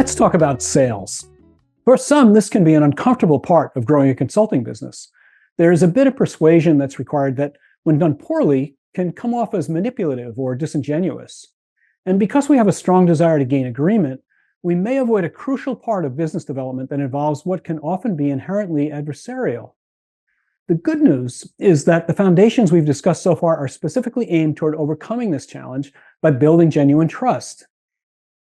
Let's talk about sales. For some, this can be an uncomfortable part of growing a consulting business. There is a bit of persuasion that's required that, when done poorly, can come off as manipulative or disingenuous. And because we have a strong desire to gain agreement, we may avoid a crucial part of business development that involves what can often be inherently adversarial. The good news is that the foundations we've discussed so far are specifically aimed toward overcoming this challenge by building genuine trust.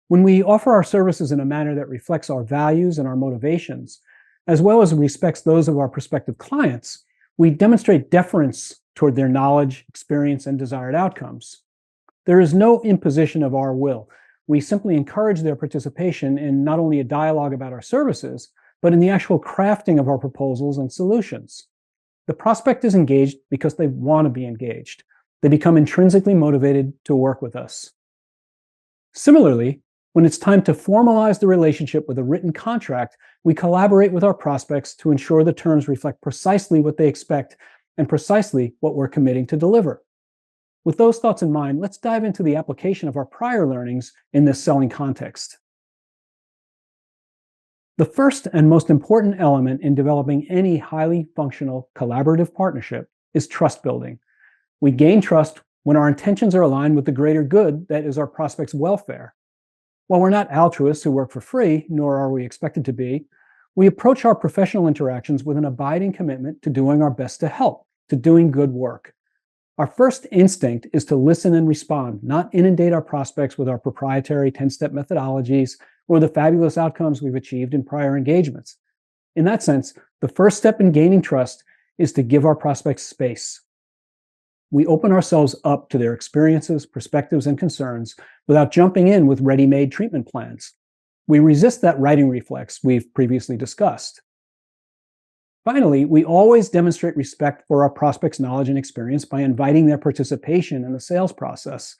When we offer our services in a manner that reflects our values and our motivations, as well as respects those of our prospective clients, we demonstrate deference toward their knowledge, experience, and desired outcomes. There is no imposition of our will. We simply encourage their participation in not only a dialogue about our services, but in the actual crafting of our proposals and solutions. The prospect is engaged because they want to be engaged. They become intrinsically motivated to work with us. Similarly, when it's time to formalize the relationship with a written contract, we collaborate with our prospects to ensure the terms reflect precisely what they expect and precisely what we're committing to deliver. With those thoughts in mind, let's dive into the application of our prior learnings in this selling context. The first and most important element in developing any highly functional collaborative partnership is trust building. We gain trust when our intentions are aligned with the greater good that is our prospects' welfare. While we're not altruists who work for free, nor are we expected to be, we approach our professional interactions with an abiding commitment to doing our best to help, to doing good work. Our first instinct is to listen and respond, not inundate our prospects with our proprietary 10-step methodologies or the fabulous outcomes we've achieved in prior engagements. In that sense, the first step in gaining trust is to give our prospects space. We open ourselves up to their experiences, perspectives, and concerns without jumping in with ready-made treatment plans. We resist that righting reflex we've previously discussed. Finally, we always demonstrate respect for our prospects' knowledge and experience by inviting their participation in the sales process.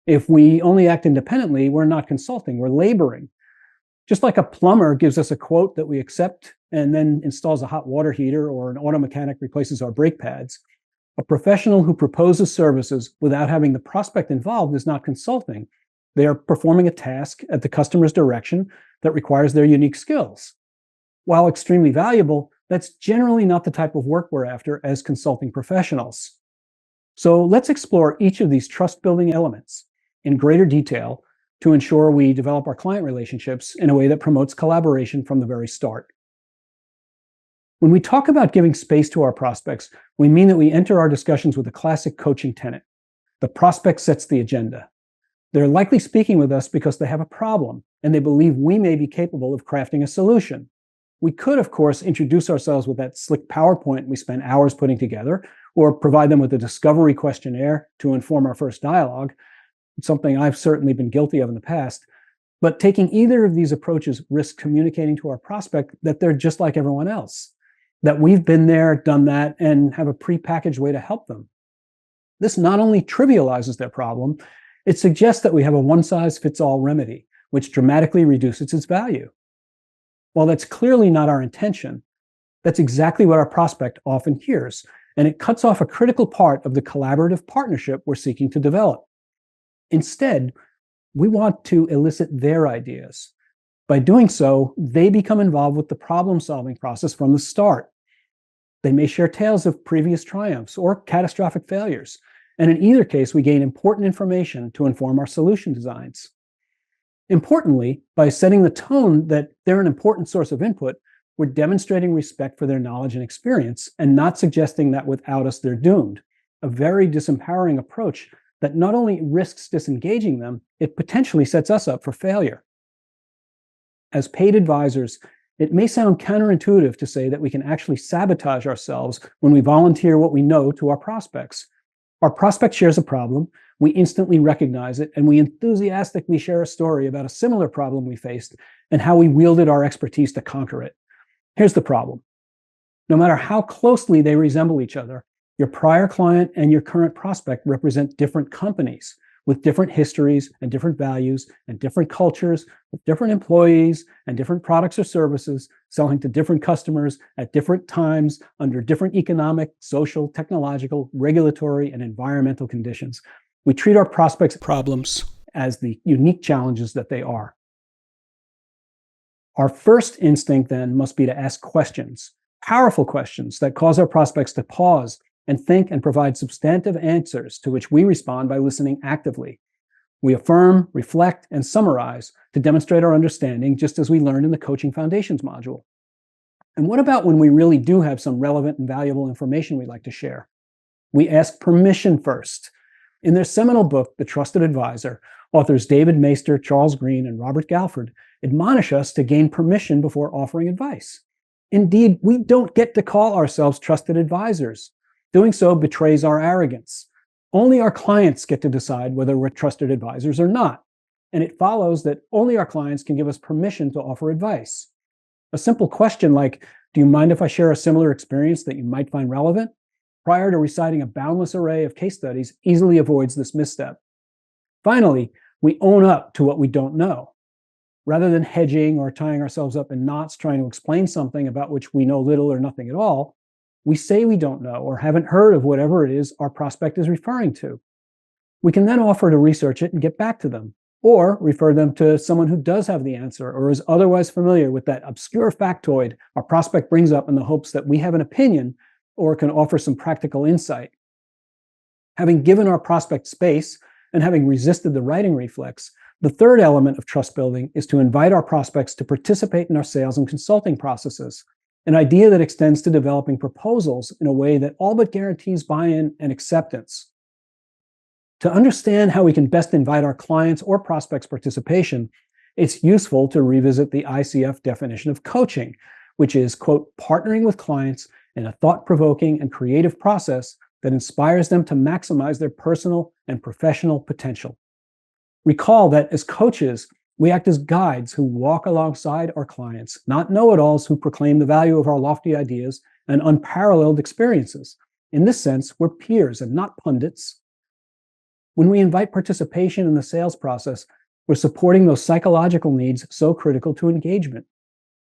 If we only act independently, we're not consulting, we're laboring. Just like a plumber gives us a quote that we accept and then installs a hot water heater, or an auto mechanic replaces our brake pads, a professional who proposes services without having the prospect involved is not consulting. They are performing a task at the customer's direction that requires their unique skills. While extremely valuable, that's generally not the type of work we're after as consulting professionals. So let's explore each of these trust-building elements in greater detail to ensure we develop our client relationships in a way that promotes collaboration from the very start. When we talk about giving space to our prospects, we mean that we enter our discussions with a classic coaching tenet. The prospect sets the agenda. They're likely speaking with us because they have a problem, and they believe we may be capable of crafting a solution. We could, of course, introduce ourselves with that slick PowerPoint we spent hours putting together, or provide them with a discovery questionnaire to inform our first dialogue, something I've certainly been guilty of in the past. But taking either of these approaches risks communicating to our prospect that they're just like everyone else, that we've been there, done that, and have a prepackaged way to help them. This not only trivializes their problem, it suggests that we have a one-size-fits-all remedy, which dramatically reduces its value. While that's clearly not our intention, that's exactly what our prospect often hears, and it cuts off a critical part of the collaborative partnership we're seeking to develop. Instead, we want to elicit their ideas. By doing so, they become involved with the problem-solving process from the start. They may share tales of previous triumphs or catastrophic failures, and in either case, we gain important information to inform our solution designs. Importantly, by setting the tone that they're an important source of input, we're demonstrating respect for their knowledge and experience and not suggesting that without us, they're doomed. A very disempowering approach that not only risks disengaging them, it potentially sets us up for failure. As paid advisors, it may sound counterintuitive to say that we can actually sabotage ourselves when we volunteer what we know to our prospects. Our prospect shares a problem, we instantly recognize it, and we enthusiastically share a story about a similar problem we faced and how we wielded our expertise to conquer it. Here's the problem. No matter how closely they resemble each other, your prior client and your current prospect represent different companies with different histories and different values and different cultures, with different employees and different products or services, selling to different customers at different times under different economic, social, technological, regulatory, and environmental conditions. We treat our prospects' problems as the unique challenges that they are. Our first instinct then must be to ask questions, powerful questions that cause our prospects to pause and think and provide substantive answers to which we respond by listening actively. We affirm, reflect, and summarize to demonstrate our understanding, just as we learned in the Coaching Foundations module. And what about when we really do have some relevant and valuable information we'd like to share? We ask permission first. In their seminal book, The Trusted Advisor, authors David Maister, Charles Green, and Robert Galford admonish us to gain permission before offering advice. Indeed, we don't get to call ourselves trusted advisors. Doing so betrays our arrogance. Only our clients get to decide whether we're trusted advisors or not. And it follows that only our clients can give us permission to offer advice. A simple question like, do you mind if I share a similar experience that you might find relevant? Prior to reciting a boundless array of case studies, easily avoids this misstep. Finally, we own up to what we don't know. Rather than hedging or tying ourselves up in knots trying to explain something about which we know little or nothing at all, we say we don't know or haven't heard of whatever it is our prospect is referring to. We can then offer to research it and get back to them, or refer them to someone who does have the answer or is otherwise familiar with that obscure factoid our prospect brings up in the hopes that we have an opinion or can offer some practical insight. Having given our prospect space and having resisted the writing reflex, the third element of trust building is to invite our prospects to participate in our sales and consulting processes, an idea that extends to developing proposals in a way that all but guarantees buy-in and acceptance. To understand how we can best invite our clients' or prospects' participation, it's useful to revisit the ICF definition of coaching, which is, quote, partnering with clients in a thought-provoking and creative process that inspires them to maximize their personal and professional potential. Recall that as coaches, we act as guides who walk alongside our clients, not know-it-alls who proclaim the value of our lofty ideas and unparalleled experiences. In this sense, we're peers and not pundits. When we invite participation in the sales process, we're supporting those psychological needs so critical to engagement.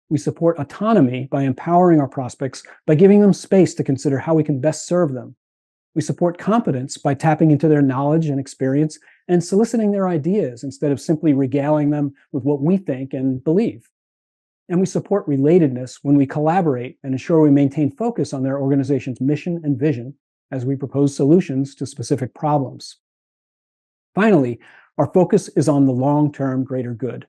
We support autonomy by empowering our prospects by giving them space to consider how we can best serve them. We support competence by tapping into their knowledge and experience and soliciting their ideas instead of simply regaling them with what we think and believe. And we support relatedness when we collaborate and ensure we maintain focus on their organization's mission and vision as we propose solutions to specific problems. Finally, our focus is on the long-term greater good.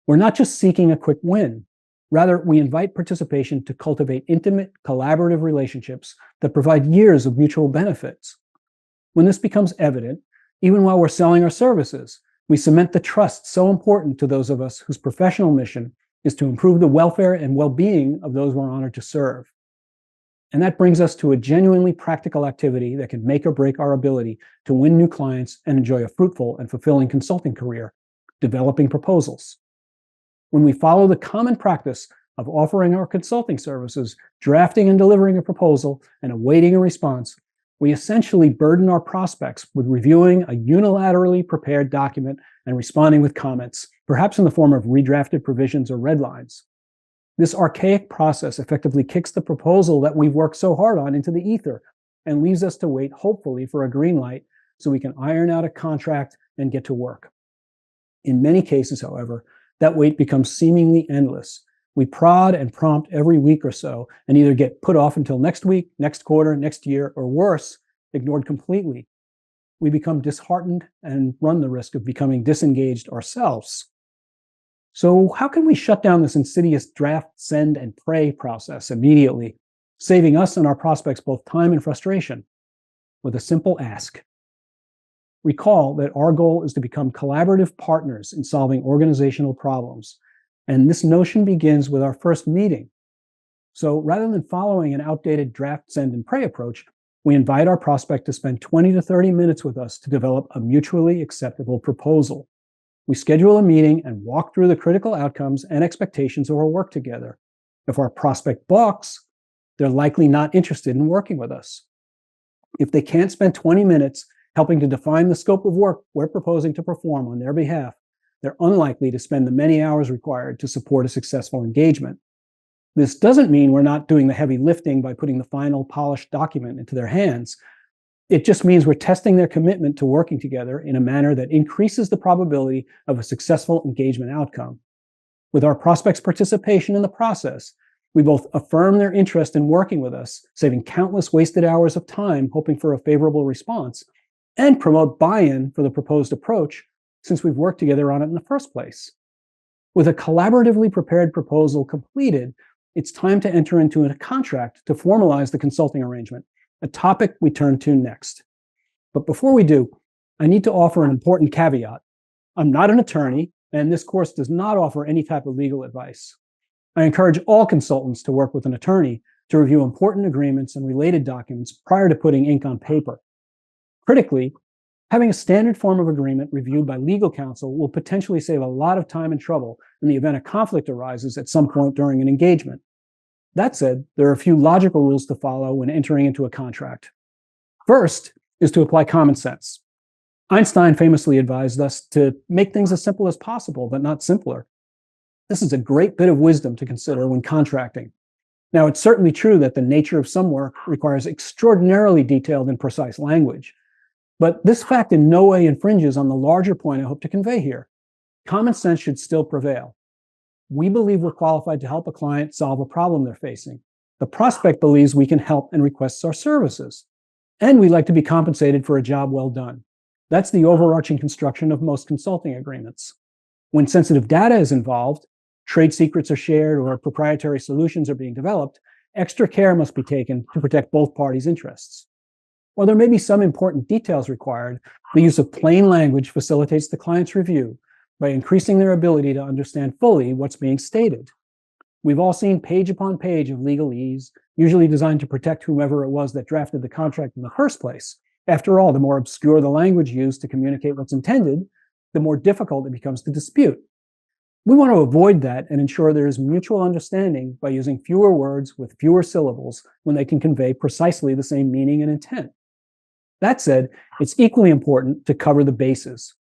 We're not just seeking a quick win. Rather, we invite participation to cultivate intimate, collaborative relationships that provide years of mutual benefits. When this becomes evident, even while we're selling our services, we cement the trust so important to those of us whose professional mission is to improve the welfare and well-being of those we're honored to serve. And that brings us to a genuinely practical activity that can make or break our ability to win new clients and enjoy a fruitful and fulfilling consulting career, developing proposals. When we follow the common practice of offering our consulting services, drafting and delivering a proposal, and awaiting a response, we essentially burden our prospects with reviewing a unilaterally prepared document and responding with comments, perhaps in the form of redrafted provisions or red lines. This archaic process effectively kicks the proposal that we've worked so hard on into the ether and leaves us to wait hopefully for a green light so we can iron out a contract and get to work. In many cases, however, that wait becomes seemingly endless. We prod and prompt every week or so and either get put off until next week, next quarter, next year, or worse, ignored completely. We become disheartened and run the risk of becoming disengaged ourselves. So how can we shut down this insidious draft, send, and pray process immediately, saving us and our prospects both time and frustration? With a simple ask. Recall that our goal is to become collaborative partners in solving organizational problems, and this notion begins with our first meeting. So rather than following an outdated draft, send, and pray approach, we invite our prospect to spend 20 to 30 minutes with us to develop a mutually acceptable proposal. We schedule a meeting and walk through the critical outcomes and expectations of our work together. If our prospect balks, they're likely not interested in working with us. If they can't spend 20 minutes helping to define the scope of work we're proposing to perform on their behalf, they're unlikely to spend the many hours required to support a successful engagement. This doesn't mean we're not doing the heavy lifting by putting the final polished document into their hands. It just means we're testing their commitment to working together in a manner that increases the probability of a successful engagement outcome. With our prospects' participation in the process, we both affirm their interest in working with us, saving countless wasted hours of time hoping for a favorable response, and promote buy-in for the proposed approach since we've worked together on it in the first place. With a collaboratively prepared proposal completed, it's time to enter into a contract to formalize the consulting arrangement, a topic we turn to next. But before we do, I need to offer an important caveat. I'm not an attorney, and this course does not offer any type of legal advice. I encourage all consultants to work with an attorney to review important agreements and related documents prior to putting ink on paper. Critically, having a standard form of agreement reviewed by legal counsel will potentially save a lot of time and trouble in the event a conflict arises at some point during an engagement. That said, there are a few logical rules to follow when entering into a contract. First is to apply common sense. Einstein famously advised us to make things as simple as possible, but not simpler. This is a great bit of wisdom to consider when contracting. Now, it's certainly true that the nature of some work requires extraordinarily detailed and precise language, but this fact in no way infringes on the larger point I hope to convey here. Common sense should still prevail. We believe we're qualified to help a client solve a problem they're facing. The prospect believes we can help and requests our services. And we'd like to be compensated for a job well done. That's the overarching construction of most consulting agreements. When sensitive data is involved, trade secrets are shared, or proprietary solutions are being developed, extra care must be taken to protect both parties' interests. While there may be some important details required, the use of plain language facilitates the client's review by increasing their ability to understand fully what's being stated. We've all seen page upon page of legalese, usually designed to protect whomever it was that drafted the contract in the first place. After all, the more obscure the language used to communicate what's intended, the more difficult it becomes to dispute. We want to avoid that and ensure there is mutual understanding by using fewer words with fewer syllables when they can convey precisely the same meaning and intent. That said, it's equally important to cover the bases: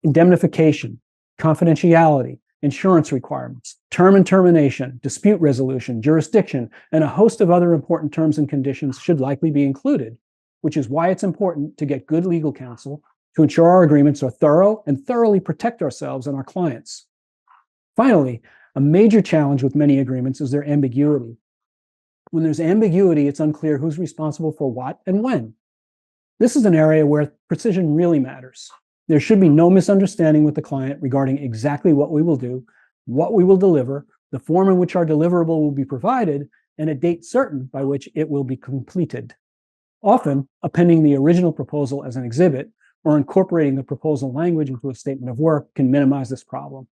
indemnification, confidentiality, insurance requirements, term and termination, dispute resolution, jurisdiction, and a host of other important terms and conditions should likely be included, which is why it's important to get good legal counsel to ensure our agreements are thorough and thoroughly protect ourselves and our clients. Finally, a major challenge with many agreements is their ambiguity. When there's ambiguity, it's unclear who's responsible for what and when. This is an area where precision really matters. There should be no misunderstanding with the client regarding exactly what we will do, what we will deliver, the form in which our deliverable will be provided, and a date certain by which it will be completed. Often, appending the original proposal as an exhibit or incorporating the proposal language into a statement of work can minimize this problem.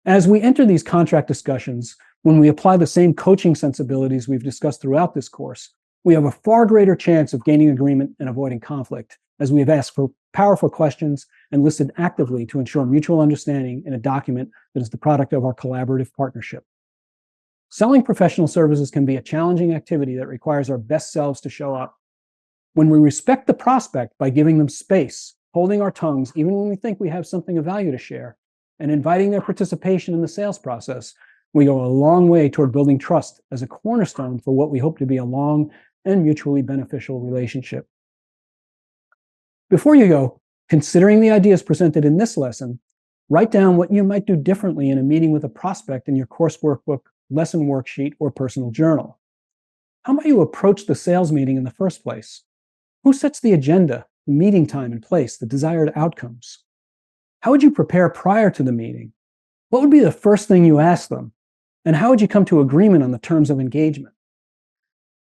As we enter these contract discussions, when we apply the same coaching sensibilities we've discussed throughout this course, we have a far greater chance of gaining agreement and avoiding conflict, as we have asked for powerful questions and listened actively to ensure mutual understanding in a document that is the product of our collaborative partnership. Selling professional services can be a challenging activity that requires our best selves to show up. When we respect the prospect by giving them space, holding our tongues even when we think we have something of value to share, and inviting their participation in the sales process, we go a long way toward building trust as a cornerstone for what we hope to be a long and mutually beneficial relationship. Before you go, considering the ideas presented in this lesson, write down what you might do differently in a meeting with a prospect in your course workbook, lesson worksheet, or personal journal. How might you approach the sales meeting in the first place? Who sets the agenda, the meeting time and place, the desired outcomes? How would you prepare prior to the meeting? What would be the first thing you ask them? And how would you come to agreement on the terms of engagement?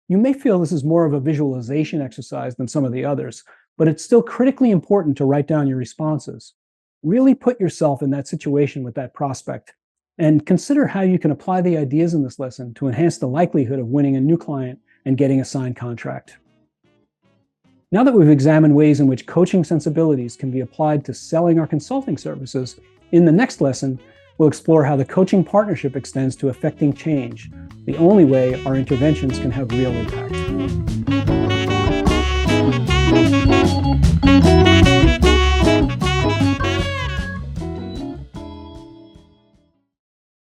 You may feel this is more of a visualization exercise than some of the others, but it's still critically important to write down your responses. Really put yourself in that situation with that prospect, and consider how you can apply the ideas in this lesson to enhance the likelihood of winning a new client and getting a signed contract. Now that we've examined ways in which coaching sensibilities can be applied to selling our consulting services, in the next lesson, we'll explore how the coaching partnership extends to effecting change, the only way our interventions can have real impact.